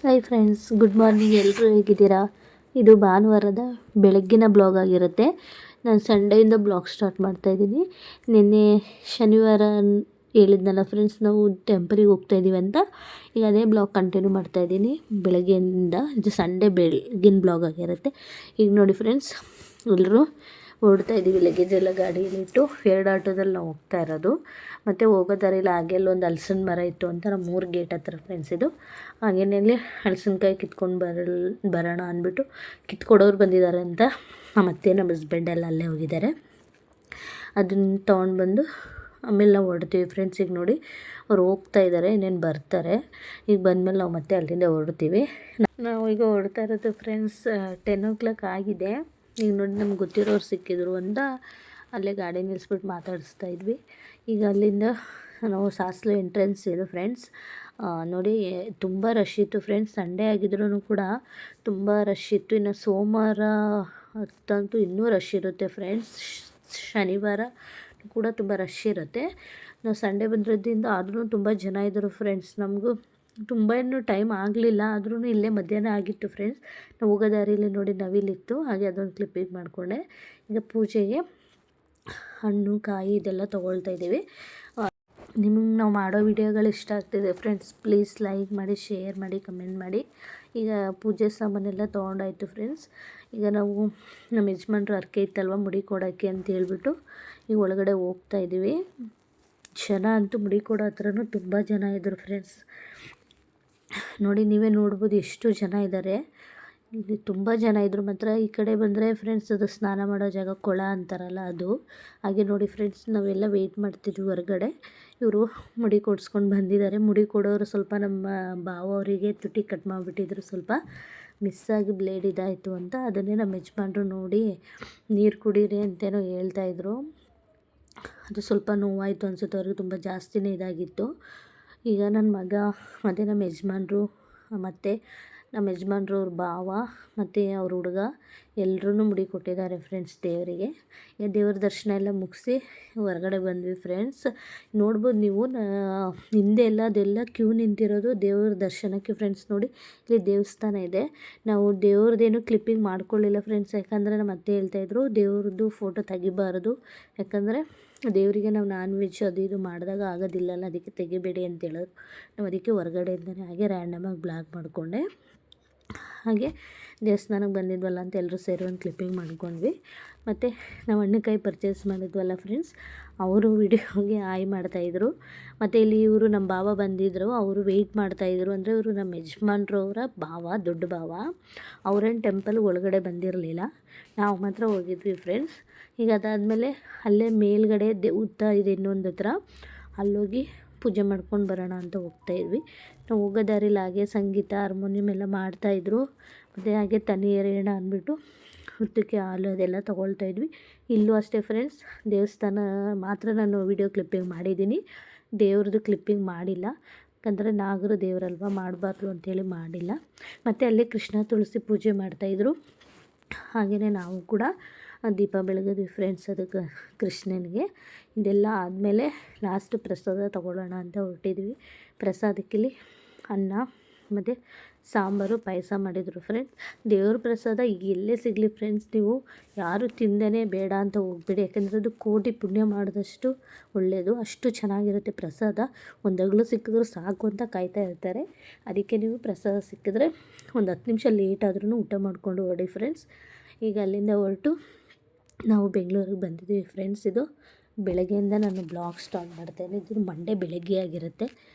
Hi friends, good morning. ಎಲ್ಲರೂ ಹೇಗಿದ್ದೀರಾ? ಇದು ಭಾನುವಾರದ ಬೆಳಗ್ಗಿನ ಬ್ಲಾಗ್ ಆಗಿರುತ್ತೆ. ನಾನು ಸಂಡೆಯಿಂದ ಬ್ಲಾಗ್ ಸ್ಟಾರ್ಟ್ ಮಾಡ್ತಾಯಿದ್ದೀನಿ. ನಿನ್ನೆ ಶನಿವಾರ ಹೇಳಿದ್ನಲ್ಲ ಫ್ರೆಂಡ್ಸ್, ನಾವು ಟೆಂಪಲಿಗೆ ಹೋಗ್ತಾಯಿದ್ದೀವಿ ಅಂತ. ಈಗ ಅದೇ ಬ್ಲಾಗ್ ಕಂಟಿನ್ಯೂ ಮಾಡ್ತಾಯಿದ್ದೀನಿ ಬೆಳಗ್ಗೆಯಿಂದ. ಇದು ಸಂಡೇ ಬೆಳಗಿನ ಬ್ಲಾಗ್ ಆಗಿರುತ್ತೆ. ಈಗ ನೋಡಿ ಫ್ರೆಂಡ್ಸ್, ಎಲ್ಲರೂ ಹೊರಡ್ತಾ ಇದ್ದೀವಿ. ಲಗೇಜ್ ಎಲ್ಲ ಗಾಡಿಯಲ್ಲಿಟ್ಟು 2 ಆಟೋದಲ್ಲಿ ನಾವು ಹೋಗ್ತಾ ಇರೋದು. ಮತ್ತು ಹೋಗೋ ದಾರಿಲಿ ಹಾಗೆ ಅಲ್ಲೊಂದು ಹಲಸಿನ ಮರ ಇತ್ತು ಅಂತ ನಮ್ಮ 3 ಗೇಟ್ ಹತ್ರ ಫ್ರೆಂಡ್ಸ್ ಇದು. ಹಾಗೇನಲ್ಲಿ ಹಲಸಿನಕಾಯಿ ಕಿತ್ಕೊಂಡು ಬರೋಣ ಅಂದ್ಬಿಟ್ಟು ಕಿತ್ಕೊಡೋರು ಬಂದಿದ್ದಾರೆ ಅಂತ ನಮ್ಮ ಅತ್ತೆ ನಮ್ಮ ಹಸ್ಬೆಂಡ್ ಎಲ್ಲ ಅಲ್ಲೇ ಹೋಗಿದ್ದಾರೆ. ಅದನ್ನು ತೊಗೊಂಡು ಬಂದು ಆಮೇಲೆ ನಾವು ಹೊರಡ್ತೀವಿ ಫ್ರೆಂಡ್ಸ್. ಈಗ ನೋಡಿ ಅವ್ರು ಹೋಗ್ತಾ ಇದ್ದಾರೆ, ಇನ್ನೇನು ಬರ್ತಾರೆ. ಈಗ ಬಂದಮೇಲೆ ನಾವು ಮತ್ತೆ ಅಲ್ಲಿಂದ ಹೊರಡ್ತೀವಿ. ನಾವು ಈಗ ಹೊರಡ್ತಾ ಇರೋದು ಫ್ರೆಂಡ್ಸ್ 10 o'clock ಆಗಿದೆ. ಈಗ ನೋಡಿ ನಮ್ಗೆ ಗೊತ್ತಿರೋರು ಸಿಕ್ಕಿದ್ರು ಅಂತ ಅಲ್ಲೇ ಗಾಡಿ ನಿಲ್ಲಿಸ್ಬಿಟ್ಟು ಮಾತಾಡಿಸ್ತಾ ಇದ್ವಿ. ಈಗ ಅಲ್ಲಿಂದ ನಾವು ಸಾಸ್ಲು ಎಂಟ್ರೆನ್ಸ್ ಇದು ಫ್ರೆಂಡ್ಸ್. ನೋಡಿ ತುಂಬ ರಶ್ ಇತ್ತು ಫ್ರೆಂಡ್ಸ್. ಸಂಡೇ ಆಗಿದ್ರೂ ಕೂಡ ತುಂಬ ರಶ್ ಇತ್ತು. ಇನ್ನು ಸೋಮವಾರ ಹೊತ್ತಂತೂ ಇನ್ನೂ ರಶ್ ಇರುತ್ತೆ ಫ್ರೆಂಡ್ಸ್. ಶನಿವಾರ ಕೂಡ ತುಂಬ ರಶ್ ಇರುತ್ತೆ. ನಾವು ಸಂಡೇ ಬಂದಿರೋದ್ರಿಂದ ಆದ್ರೂ ತುಂಬ ಜನ ಇದ್ದರು ಫ್ರೆಂಡ್ಸ್. ನಮಗೂ ತುಂಬ ಏನು ಟೈಮ್ ಆಗಲಿಲ್ಲ, ಆದ್ರೂ ಇಲ್ಲೇ ಮಧ್ಯಾಹ್ನ ಆಗಿತ್ತು ಫ್ರೆಂಡ್ಸ್. ನಾವು ಹೋಗೋ ದಾರಿಯಲ್ಲಿ ನೋಡಿ ನವಿಲಿತ್ತು, ಹಾಗೆ ಅದೊಂದು ಕ್ಲಿಪ್ಪಿಗೆ ಮಾಡಿಕೊಂಡೆ. ಈಗ ಪೂಜೆಗೆ ಹಣ್ಣು ಕಾಯಿ ಇದೆಲ್ಲ ತೊಗೊಳ್ತಾ ಇದ್ದೀವಿ. ನಿಮಗೆ ನಾವು ಮಾಡೋ ವಿಡಿಯೋಗಳು ಇಷ್ಟ ಆಗ್ತಿದೆ ಫ್ರೆಂಡ್ಸ್, ಪ್ಲೀಸ್ ಲೈಕ್ ಮಾಡಿ, ಶೇರ್ ಮಾಡಿ, ಕಮೆಂಟ್ ಮಾಡಿ. ಈಗ ಪೂಜೆ ಸಾಮಾನೆಲ್ಲ ತೊಗೊಂಡಾಯ್ತು ಫ್ರೆಂಡ್ಸ್. ಈಗ ನಾವು ನಮ್ಮ ಯಜಮಾನ್ರು ಹರಕೆ ಇತ್ತಲ್ವ ಮುಡಿ ಕೊಡೋಕ್ಕೆ ಅಂತ ಹೇಳ್ಬಿಟ್ಟು ಈಗ ಒಳಗಡೆ ಹೋಗ್ತಾ ಇದ್ದೀವಿ. ಜನ ಅಂತೂ ಮುಡಿ ಕೊಡೋ ಹತ್ರನೂ ತುಂಬ ಜನ ಇದ್ದರು ಫ್ರೆಂಡ್ಸ್. ನೋಡಿ ನೀವೇ ನೋಡ್ಬೋದು ಎಷ್ಟು ಜನ ಇದ್ದಾರೆ. ಇಲ್ಲಿ ತುಂಬ ಜನ ಇದ್ದರು ಮಾತ್ರ. ಈ ಕಡೆ ಬಂದರೆ ಫ್ರೆಂಡ್ಸ್ ಅದು ಸ್ನಾನ ಮಾಡೋ ಜಾಗ, ಕೊಳ ಅಂತಾರಲ್ಲ ಅದು. ಹಾಗೆ ನೋಡಿ ಫ್ರೆಂಡ್ಸ್, ನಾವೆಲ್ಲ ವೆಯ್ಟ್ ಮಾಡ್ತಿದ್ವಿ ಹೊರಗಡೆ. ಇವರು ಮುಡಿ ಕೊಡಿಸ್ಕೊಂಡು ಬಂದಿದ್ದಾರೆ. ಮುಡಿ ಕೊಡೋರು ಸ್ವಲ್ಪ ನಮ್ಮ ಭಾವ ಅವರಿಗೆ ತುಟಿ ಕಟ್ ಮಾಡಿಬಿಟ್ಟಿದ್ರು, ಸ್ವಲ್ಪ ಮಿಸ್ಸಾಗಿ ಬ್ಲೇಡ್ ಇದಾಯಿತು ಅಂತ. ಅದನ್ನೇ ನಮ್ಮ ಯಜಮಾನ್ರು ನೋಡಿ ನೀರು ಕುಡೀರಿ ಅಂತೇನೋ ಹೇಳ್ತಾಯಿದ್ರು. ಅದು ಸ್ವಲ್ಪ ನೋವಾಯಿತು ಅನಿಸುತ್ತೆ ಅವ್ರಿಗೆ, ತುಂಬ ಜಾಸ್ತಿನೇ ಇದಾಗಿತ್ತು. ಈಗ ನನ್ನ ಮಗ ಮತ್ತು ನಮ್ಮ ಯಜಮಾನ್ರು ಮತ್ತು ನಮ್ಮ ಯಜಮಾನ್ರು ಅವ್ರ ಭಾವ ಮತ್ತು ಅವ್ರ ಹುಡುಗ ಎಲ್ಲರೂ ಮುಡಿ ಕೊಟ್ಟಿದ್ದಾರೆ ಫ್ರೆಂಡ್ಸ್ ದೇವರಿಗೆ. ಈಗ ದೇವ್ರ ದರ್ಶನ ಎಲ್ಲ ಮುಗಿಸಿ ಹೊರಗಡೆ ಬಂದ್ವಿ ಫ್ರೆಂಡ್ಸ್. ನೋಡ್ಬೋದು ನೀವು ಹಿಂದೆ ಎಲ್ಲ ಅದೆಲ್ಲ ಕ್ಯೂ ನಿಂತಿರೋದು ದೇವ್ರ ದರ್ಶನಕ್ಕೆ ಫ್ರೆಂಡ್ಸ್. ನೋಡಿ ಇಲ್ಲಿ ದೇವಸ್ಥಾನ ಇದೆ. ನಾವು ದೇವ್ರದ್ದೇನು ಕ್ಲಿಪ್ಪಿಂಗ್ ಮಾಡ್ಕೊಳ್ಳಿಲ್ಲ ಫ್ರೆಂಡ್ಸ್, ಯಾಕಂದರೆ ನಮ್ಮ ಅತ್ತೆ ಹೇಳ್ತಾಯಿದ್ರು ದೇವ್ರದ್ದು ಫೋಟೋ ತೆಗಿಬಾರ್ದು, ಯಾಕಂದರೆ ದೇವರಿಗೆ ನಾವು ನಾನ್ ವೆಜ್ ಅದು ಇದು ಮಾಡಿದಾಗ ಆಗೋದಿಲ್ಲಲ್ಲ, ಅದಕ್ಕೆ ತೆಗಿಬೇಡಿ ಅಂತ ಹೇಳೋರು. ನಾವು ಅದಕ್ಕೆ ಹೊರಗಡೆಯಿಂದನೇ ಹಾಗೆ ರ್ಯಾಂಡಮಾಗಿ ಬ್ಲಾಗ್ ಮಾಡಿಕೊಂಡೆ. ಹಾಗೆ ದೇವಸ್ಥಾನಕ್ಕೆ ಬಂದಿದ್ವಲ್ಲ ಅಂತ ಎಲ್ಲರೂ ಸೇರಿ ಒಂದು ಕ್ಲಿಪ್ಪಿಂಗ್ ಮಾಡ್ಕೊಂಡ್ವಿ. ಮತ್ತು ನಾವು ಹಣ್ಣುಕಾಯಿ ಪರ್ಚೇಸ್ ಮಾಡಿದ್ವಲ್ಲ ಫ್ರೆಂಡ್ಸ್, ಅವರು ವಿಡಿಯೋಗೆ ಹಾಯ್ ಮಾಡ್ತಾಯಿದ್ರು. ಮತ್ತು ಇಲ್ಲಿ ಇವರು ನಮ್ಮ ಭಾವ ಬಂದಿದ್ದರು, ಅವರು ವೆಯ್ಟ್ ಮಾಡ್ತಾಯಿದ್ರು. ಅಂದರೆ ಇವರು ನಮ್ಮ ಯಜಮಾನ್ರವರ ಭಾವ, ದೊಡ್ಡ ಭಾವ. ಅವರೇನು ಟೆಂಪಲ್ ಒಳಗಡೆ ಬಂದಿರಲಿಲ್ಲ, ನಾವು ಮಾತ್ರ ಹೋಗಿದ್ವಿ ಫ್ರೆಂಡ್ಸ್. ಈಗ ಅದಾದಮೇಲೆ ಅಲ್ಲೇ ಮೇಲ್ಗಡೆ ಉತ್ತ ಇದೆ ಇನ್ನೊಂದು ಹತ್ರ, ಅಲ್ಲೋಗಿ ಪೂಜೆ ಮಾಡ್ಕೊಂಡು ಬರೋಣ ಅಂತ ಹೋಗ್ತಾಯಿದ್ವಿ. ನಾವು ಹೋಗೋ ದಾರಿಲಿ ಹಾಗೆ ಸಂಗೀತ ಹಾರ್ಮೋನಿಯಮ್ ಎಲ್ಲ ಮಾಡ್ತಾಯಿದ್ರು. ಮತ್ತು ಹಾಗೆ ತಣ್ಣೀರೇಣ ಅಂದ್ಬಿಟ್ಟು ಹುತ್ತಕ್ಕೆ ಹಾಲು ಅದೆಲ್ಲ ತೊಗೊಳ್ತಾಯಿದ್ವಿ. ಇಲ್ಲೂ ಅಷ್ಟೇ ಫ್ರೆಂಡ್ಸ್, ದೇವಸ್ಥಾನ ಮಾತ್ರ ನಾನು ವಿಡಿಯೋ ಕ್ಲಿಪ್ಪಿಂಗ್ ಮಾಡಿದ್ದೀನಿ, ದೇವ್ರದ್ದು ಕ್ಲಿಪ್ಪಿಂಗ್ ಮಾಡಿಲ್ಲ. ಯಾಕಂದರೆ ನಾಗರ ದೇವರಲ್ವ, ಮಾಡಬಾರ್ದು ಅಂಥೇಳಿ ಮಾಡಿಲ್ಲ. ಮತ್ತು ಅಲ್ಲಿ ಕೃಷ್ಣ ತುಳಸಿ ಪೂಜೆ ಮಾಡ್ತಾಯಿದ್ರು. ಹಾಗೆಯೇ ನಾವು ಕೂಡ ದೀಪ ಬೆಳಗಿದ್ವಿ ಫ್ರೆಂಡ್ಸ್ ಅದಕ್ಕೆ ಕೃಷ್ಣನಿಗೆ. ಇದೆಲ್ಲ ಆದಮೇಲೆ ಲಾಸ್ಟ್ ಪ್ರಸಾದ ತೊಗೊಳ್ಳೋಣ ಅಂತ ಹೊರಟಿದ್ವಿ. ಪ್ರಸಾದಕ್ಕಿಲ್ಲಿ ಅನ್ನ ಮತ್ತು ಸಾಂಬಾರು, ಪಾಯಸ ಮಾಡಿದರು ಫ್ರೆಂಡ್ಸ್. ದೇವ್ರ ಪ್ರಸಾದ ಎಲ್ಲೇ ಸಿಗಲಿ ಫ್ರೆಂಡ್ಸ್, ನೀವು ಯಾರು ತಿಂದೇ ಬೇಡ ಅಂತ ಹೋಗ್ಬೇಡಿ, ಯಾಕೆಂದರೆ ಅದು ಕೋಟಿ ಪುಣ್ಯ ಮಾಡಿದಷ್ಟು ಒಳ್ಳೆಯದು. ಅಷ್ಟು ಚೆನ್ನಾಗಿರುತ್ತೆ ಪ್ರಸಾದ. ಒಂದಗ್ಳು ಸಿಕ್ಕಿದ್ರು ಸಾಕು ಅಂತ ಕಾಯ್ತಾ ಇರ್ತಾರೆ. ಅದಕ್ಕೆ ನೀವು ಪ್ರಸಾದ ಸಿಕ್ಕಿದ್ರೆ ಒಂದು 10 ನಿಮಿಷ ಲೇಟ್ ಆದ್ರೂ ಊಟ ಮಾಡಿಕೊಂಡು ಹೊರಡಿ ಫ್ರೆಂಡ್ಸ್. ಈಗ ಅಲ್ಲಿಂದ ಹೊರಟು ನಾವು ಬೆಂಗಳೂರಿಗೆ ಬಂದಿದ್ದೀವಿ ಫ್ರೆಂಡ್ಸ್. ಇದು ಬೆಳಗ್ಗೆಯಿಂದ ನಾನು ಬ್ಲಾಗ್ ಸ್ಟಾರ್ಟ್ ಮಾಡ್ತೇನೆ. ಇದು ಮಂಡೇ ಬೆಳಗ್ಗೆ ಆಗಿರುತ್ತೆ.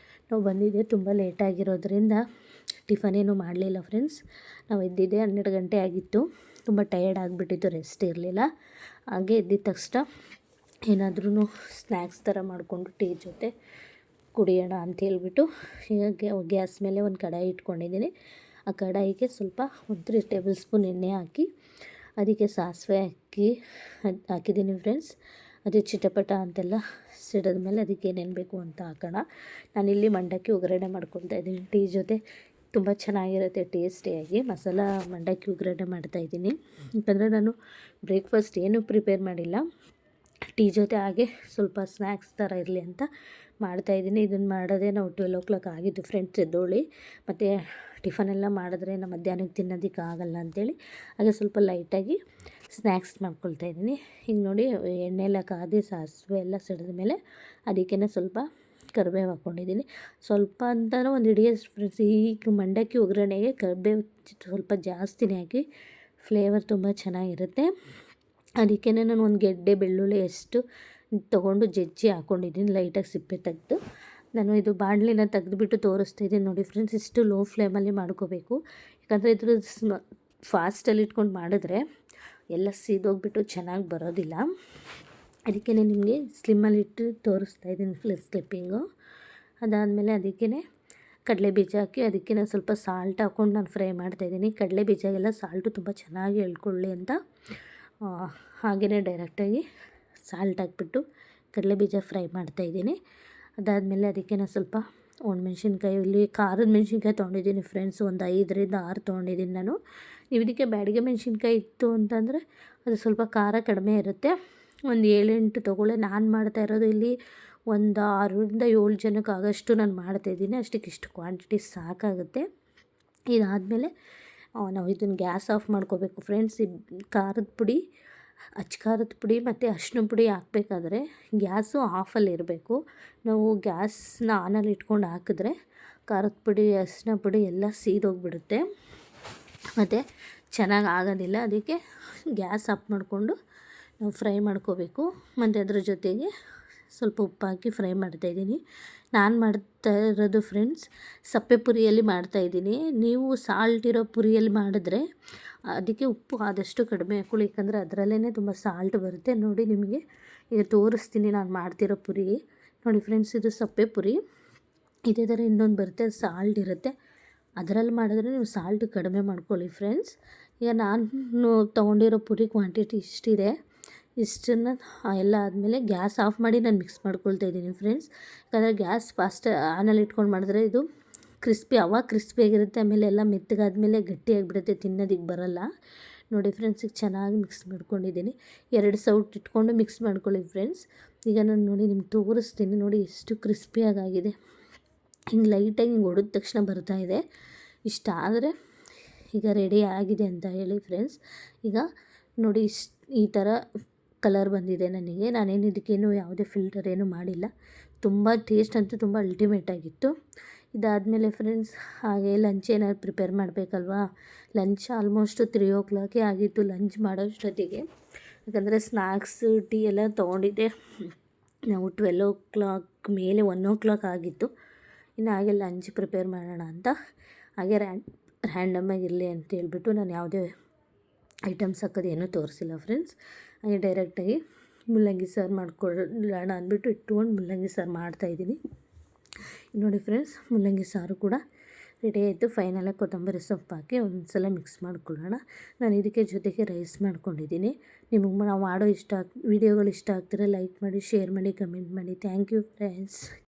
ನಾವು ಬಂದಿದ್ದೆ ತುಂಬ ಲೇಟಾಗಿರೋದ್ರಿಂದ ಟಿಫನ್ ಏನೂ ಮಾಡಲಿಲ್ಲ ಫ್ರೆಂಡ್ಸ್. ನಾವು ಎದ್ದಿದ್ದೆ 12 ಗಂಟೆ ಆಗಿತ್ತು. ತುಂಬ ಟಯರ್ಡ್ ಆಗಿಬಿಟ್ಟಿತ್ತು, ರೆಸ್ಟ್ ಇರಲಿಲ್ಲ. ಹಾಗೆ ಎದ್ದಿದ ತಕ್ಷಣ ಏನಾದ್ರೂ ಸ್ನ್ಯಾಕ್ಸ್ ಥರ ಮಾಡಿಕೊಂಡು ಟೀ ಜೊತೆ ಕುಡಿಯೋಣ ಅಂಥೇಳ್ಬಿಟ್ಟು ಈಗ ಗ್ಯಾಸ್ ಮೇಲೆ ಒಂದು ಕಡಾಯಿ ಇಟ್ಕೊಂಡಿದ್ದೀನಿ. ಆ ಕಡಾಯಿಗೆ ಸ್ವಲ್ಪ 3 ಟೇಬಲ್ ಸ್ಪೂನ್ ಎಣ್ಣೆ ಹಾಕಿ ಅದಕ್ಕೆ ಸಾಸಿವೆ ಹಾಕಿದ್ದೀನಿ ಫ್ರೆಂಡ್ಸ್. ಅದು ಚಿಟಪಟ ಅಂತೆಲ್ಲ ಸಿಡಿದ ಮೇಲೆ ಅದಕ್ಕೆ ಏನೇನು ಬೇಕು ಅಂತ ಹಾಕೋಣ. ನಾನಿಲ್ಲಿ ಮಂಡಕ್ಕಿ ಒಗ್ಗರಣೆ ಮಾಡ್ಕೊತಾ ಇದ್ದೀನಿ ಟೀ ಜೊತೆ. ತುಂಬ ಚೆನ್ನಾಗಿರುತ್ತೆ ಟೇಸ್ಟಿಯಾಗಿ. ಮಸಾಲ ಮಂಡಕ್ಕಿ ಒಗ್ಗರಣೆ ಮಾಡ್ತಾಯಿದ್ದೀನಿ, ಯಾಕಂದರೆ ನಾನು ಬ್ರೇಕ್ಫಾಸ್ಟ್ ಏನೂ ಪ್ರಿಪೇರ್ ಮಾಡಿಲ್ಲ. ಟೀ ಜೊತೆ ಹಾಗೆ ಸ್ವಲ್ಪ ಸ್ನ್ಯಾಕ್ಸ್ ಥರ ಇರಲಿ ಅಂತ ಮಾಡ್ತಾಯಿದ್ದೀನಿ. ಇದನ್ನು ಮಾಡೋದೇ ನಾವು 12 ಆಗಿದ್ದು ಫ್ರೆಂಡ್ಸ್, ಎದ್ದೋಳಿ ಮತ್ತು ಟಿಫನೆಲ್ಲ ಮಾಡಿದ್ರೆ ನಮ್ಮ ಮಧ್ಯಾಹ್ನಕ್ಕೆ ತಿನ್ನೋದಕ್ಕೆ ಆಗಲ್ಲ ಅಂಥೇಳಿ ಹಾಗೆ ಸ್ವಲ್ಪ ಲೈಟಾಗಿ ಸ್ನ್ಯಾಕ್ಸ್ ಮಾಡ್ಕೊಳ್ತಾಯಿದ್ದೀನಿ. ಈಗ ನೋಡಿ ಎಣ್ಣೆ ಎಲ್ಲ ಕಾದಿ ಸಾಸಿವೆ ಎಲ್ಲ ಸಿಡಿದ ಮೇಲೆ ಅದಕ್ಕೇ ಸ್ವಲ್ಪ ಕರಿಬೇವು ಹಾಕ್ಕೊಂಡಿದ್ದೀನಿ. ಸ್ವಲ್ಪ ಅಂತಲೂ ಒಂದು ಹಿಡಿಯೋಷ್ಟು ಫ್ರೆಂಡ್ಸ್. ಈಗ ಮಂಡಕ್ಕಿ ಒಗ್ಗರಣೆಗೆ ಕರಿಬೇವು ಸ್ವಲ್ಪ ಜಾಸ್ತಿನೇ ಹಾಕಿ ಫ್ಲೇವರ್ ತುಂಬ ಚೆನ್ನಾಗಿರುತ್ತೆ. ಅದಕ್ಕೇ ನಾನು ಒಂದು ಗೆಡ್ಡೆ ಬೆಳ್ಳುಳ್ಳಿ ಎಷ್ಟು ತೊಗೊಂಡು ಜಜ್ಜಿ ಹಾಕ್ಕೊಂಡಿದ್ದೀನಿ, ಲೈಟಾಗಿ ಸಿಪ್ಪೆ ತೆಗೆದು. ನಾನು ಇದು ಬಾಣಲಿನ ತೆಗೆದುಬಿಟ್ಟು ತೋರಿಸ್ತಾಯಿದ್ದೀನಿ ನೋಡಿ ಫ್ರೆಂಡ್ಸ್. ಇಷ್ಟು ಲೋ ಫ್ಲೇಮಲ್ಲಿ ಮಾಡ್ಕೋಬೇಕು, ಯಾಕಂದರೆ ಇದ್ರ ಫಾಸ್ಟಲ್ಲಿ ಇಟ್ಕೊಂಡು ಮಾಡಿದ್ರೆ ಎಲ್ಲ ಸೀದೋಗ್ಬಿಟ್ಟು ಚೆನ್ನಾಗಿ ಬರೋದಿಲ್ಲ. ಅದಕ್ಕೇ ನಿಮಗೆ ಸ್ಲಿಮ್ಮಲ್ಲಿ ಇಟ್ಟು ತೋರಿಸ್ತಾಯಿದ್ದೀನಿ ಕ್ಲಿಪ್ಪಿಂಗು. ಅದಾದಮೇಲೆ ಅದಕ್ಕೇ ಕಡಲೆ ಬೀಜ ಹಾಕಿ ಅದಕ್ಕೆ ನಾನು ಸ್ವಲ್ಪ ಸಾಲ್ಟ್ ಹಾಕ್ಕೊಂಡು ನಾನು ಫ್ರೈ ಮಾಡ್ತಾಯಿದ್ದೀನಿ. ಕಡಲೆ ಬೀಜಗೆಲ್ಲ ಸಾಲ್ಟು ತುಂಬ ಚೆನ್ನಾಗಿ ಎಳ್ಕೊಳ್ಳಿ ಅಂತ ಹಾಗೆಯೇ ಡೈರೆಕ್ಟಾಗಿ ಸಾಲ್ಟ್ ಹಾಕ್ಬಿಟ್ಟು ಕಡಲೆ ಬೀಜ ಫ್ರೈ ಮಾಡ್ತಾಯಿದ್ದೀನಿ. ಅದಾದಮೇಲೆ ಅದಕ್ಕೆ ನಾನು ಸ್ವಲ್ಪ ಒಣಮೆಣ್ಸಿನ್ಕಾಯಿ, ಇಲ್ಲಿ ಖಾರದ ಮೆಣಸಿನ್ಕಾಯಿ ತೊಗೊಂಡಿದ್ದೀನಿ ಫ್ರೆಂಡ್ಸ್, ಒಂದು 5ರಿಂದ 6 ತೊಗೊಂಡಿದ್ದೀನಿ ನಾನು. ನೀವು ಇದಕ್ಕೆ ಬ್ಯಾಡಗೆ ಮೆಣಸಿನ್ಕಾಯಿ ಇತ್ತು ಅಂತಂದರೆ ಅದು ಸ್ವಲ್ಪ ಖಾರ ಕಡಿಮೆ ಇರುತ್ತೆ, ಒಂದು 7-8 ತೊಗೊಳ್ಳಿ. ನಾನು ಮಾಡ್ತಾ ಇರೋದು ಇಲ್ಲಿ ಒಂದು 6ರಿಂದ 7 ಜನಕ್ಕೆ ಆಗೋಷ್ಟು ನಾನು ಮಾಡ್ತಾಯಿದ್ದೀನಿ. ಅಷ್ಟಕ್ಕೆ ಇಷ್ಟು ಕ್ವಾಂಟಿಟಿ ಸಾಕಾಗುತ್ತೆ. ಇದಾದಮೇಲೆ ನಾವು ಇದನ್ನು ಗ್ಯಾಸ್ ಆಫ್ ಮಾಡ್ಕೋಬೇಕು ಫ್ರೆಂಡ್ಸ್. ಈ ಖಾರದ ಪುಡಿ, ಅಚ್ಚ ಖಾರದ ಪುಡಿ ಮತ್ತು ಅರಿಶಿನ ಪುಡಿ ಹಾಕಬೇಕಾದ್ರೆ ಗ್ಯಾಸು ಆಫಲ್ಲಿರಬೇಕು. ನಾವು ಗ್ಯಾಸ್ನ ಆನಲ್ಲಿ ಇಟ್ಕೊಂಡು ಹಾಕಿದ್ರೆ ಖಾರದ ಪುಡಿ, ಅರಿಶಿನ ಪುಡಿ ಎಲ್ಲ ಸೀದೋಗಿಬಿಡುತ್ತೆ ಮತ್ತು ಚೆನ್ನಾಗಿ ಆಗೋದಿಲ್ಲ. ಅದಕ್ಕೆ ಗ್ಯಾಸ್ ಆಫ್ ಮಾಡಿಕೊಂಡು ನಾವು ಫ್ರೈ ಮಾಡ್ಕೋಬೇಕು. ಮತ್ತು ಅದ್ರ ಜೊತೆಗೆ ಸ್ವಲ್ಪ ಉಪ್ಪು ಹಾಕಿ ಫ್ರೈ ಮಾಡ್ತಾಯಿದ್ದೀನಿ. ನಾನು ಮಾಡ್ತಾ ಇರೋದು ಫ್ರೆಂಡ್ಸ್ ಸಪ್ಪೆ ಪುರಿಯಲ್ಲಿ ಮಾಡ್ತಾಯಿದ್ದೀನಿ. ನೀವು ಸಾಲ್ಟ್ ಇರೋ ಪುರಿಯಲ್ಲಿ ಮಾಡಿದ್ರೆ ಅದಕ್ಕೆ ಉಪ್ಪು ಆದಷ್ಟು ಕಡಿಮೆ ಹಾಕ್ಕೊಳ್ಳಿ, ಯಾಕಂದರೆ ಅದರಲ್ಲೇ ತುಂಬ ಸಾಲ್ಟ್ ಬರುತ್ತೆ. ನೋಡಿ ನಿಮಗೆ ಈಗ ತೋರಿಸ್ತೀನಿ ನಾನು ಮಾಡ್ತಿರೋ ಪುರಿ. ನೋಡಿ ಫ್ರೆಂಡ್ಸ್, ಇದು ಸಪ್ಪೆ ಪುರಿ. ಇದೇ ಥರ ಇನ್ನೊಂದು ಬರುತ್ತೆ, ಸಾಲ್ಟ್ ಇರುತ್ತೆ. ಅದರಲ್ಲಿ ಮಾಡಿದ್ರೆ ನೀವು ಸಾಲ್ಟ್ ಕಡಿಮೆ ಮಾಡ್ಕೊಳ್ಳಿ ಫ್ರೆಂಡ್ಸ್. ಈಗ ನಾನು ತೊಗೊಂಡಿರೋ ಪುರಿ ಕ್ವಾಂಟಿಟಿ ಇಷ್ಟಿದೆ. ಇಷ್ಟನ್ನು ಎಲ್ಲ ಆದಮೇಲೆ ಗ್ಯಾಸ್ ಆಫ್ ಮಾಡಿ ನಾನು ಮಿಕ್ಸ್ ಮಾಡ್ಕೊಳ್ತಾ ಇದ್ದೀನಿ ಫ್ರೆಂಡ್ಸ್. ಯಾಕಂದರೆ ಗ್ಯಾಸ್ ಫಾಸ್ಟ್ ಆನಲ್ಲಿ ಇಟ್ಕೊಂಡು ಮಾಡಿದ್ರೆ ಇದು ಕ್ರಿಸ್ಪಿಯಾಗಿರುತ್ತೆ. ಆಮೇಲೆ ಎಲ್ಲ ಮೆತ್ತಗಾದ್ಮೇಲೆ ಗಟ್ಟಿಯಾಗಿಬಿಡುತ್ತೆ, ತಿನ್ನೋದಕ್ಕೆ ಬರೋಲ್ಲ. ನೋಡಿ ಫ್ರೆಂಡ್ಸ್, ಈಗ ಚೆನ್ನಾಗಿ ಮಿಕ್ಸ್ ಮಾಡ್ಕೊಂಡಿದ್ದೀನಿ. 2 ಸೌಟ್ ಇಟ್ಕೊಂಡು ಮಿಕ್ಸ್ ಮಾಡ್ಕೊಳ್ಳಿ ಫ್ರೆಂಡ್ಸ್. ಈಗ ನಾನು ನೋಡಿ ನಿಮ್ಗೆ ತೋರಿಸ್ತೀನಿ. ನೋಡಿ ಎಷ್ಟು ಕ್ರಿಸ್ಪಿಯಾಗಿದೆ. ಹಿಂಗೆ ಲೈಟಾಗಿ ಹಿಂಗೆ ಹೊಡೆದ ತಕ್ಷಣ ಬರ್ತಾಯಿದೆ. ಇಷ್ಟ ಆದರೆ ಈಗ ರೆಡಿ ಆಗಿದೆ ಅಂತ ಹೇಳಿ ಫ್ರೆಂಡ್ಸ್. ಈಗ ನೋಡಿ ಈ ಥರ ಕಲರ್ ಬಂದಿದೆ ನನಗೆ. ನಾನೇನು ಇದಕ್ಕೇನು ಯಾವುದೇ ಫಿಲ್ಟರ್ ಏನೂ ಮಾಡಿಲ್ಲ. ತುಂಬ ಟೇಸ್ಟ್ ಅಂತೂ ತುಂಬ ಅಲ್ಟಿಮೇಟ್ ಆಗಿತ್ತು. ಇದಾದಮೇಲೆ ಫ್ರೆಂಡ್ಸ್ ಹಾಗೆ ಲಂಚ್ ಏನಾದ್ರು ಪ್ರಿಪೇರ್ ಮಾಡಬೇಕಲ್ವಾ. ಲಂಚ್ ಆಲ್ಮೋಸ್ಟ್ 3 ಆಗಿತ್ತು ಲಂಚ್ ಮಾಡೋಷ್ಟೊತ್ತಿಗೆ. ಯಾಕಂದರೆ ಸ್ನ್ಯಾಕ್ಸ್, ಟೀ ಎಲ್ಲ ತೊಗೊಂಡಿದ್ದೆ ನಾವು 12 ಮೇಲೆ 1 ಆಗಿತ್ತು. ಇನ್ನು ಹಾಗೆ ಲಂಚ್ ಪ್ರಿಪೇರ್ ಮಾಡೋಣ ಅಂತ ಹಾಗೆ ರ್ಯಾಂಡಮಾಗಿರಲಿ ಅಂತ ಹೇಳ್ಬಿಟ್ಟು ನಾನು ಯಾವುದೇ ಐಟಮ್ಸ್ ಹಾಕೋದು ಏನೂ ತೋರಿಸಿಲ್ಲ ಫ್ರೆಂಡ್ಸ್. ಹಾಗೆ ಡೈರೆಕ್ಟಾಗಿ ಮುಲ್ಲಂಗಿ ಸಾರು ಮಾಡ್ಕೊಳ್ಳೋಣ ಅಂದ್ಬಿಟ್ಟು ಇಟ್ಕೊಂಡು ಮುಲ್ಲಂಗಿ ಸಾರು ಮಾಡ್ತಾಯಿದ್ದೀನಿ. ನೋಡಿ ಫ್ರೆಂಡ್ಸ್, ಮುಲ್ಲಂಗಿ ಸಾರು ಕೂಡ ರೆಡಿ ಆಯಿತು. ಫೈನಲಾಗಿ ಕೊತ್ತಂಬರಿ ಸೊಪ್ಪು ಹಾಕಿ ಒಂದು ಸಲ ಮಿಕ್ಸ್ ಮಾಡ್ಕೊಳ್ಳೋಣ. ನಾನು ಇದಕ್ಕೆ ಜೊತೆಗೆ ರೈಸ್ ಮಾಡ್ಕೊಂಡಿದ್ದೀನಿ. ನಿಮಗೆ ನಾವು ಮಾಡೋ ವಿಡಿಯೋಗಳು ಇಷ್ಟ ಆಗ್ತಿದ್ರೆ ಲೈಕ್ ಮಾಡಿ, ಶೇರ್ ಮಾಡಿ, ಕಮೆಂಟ್ ಮಾಡಿ. Thank you friends.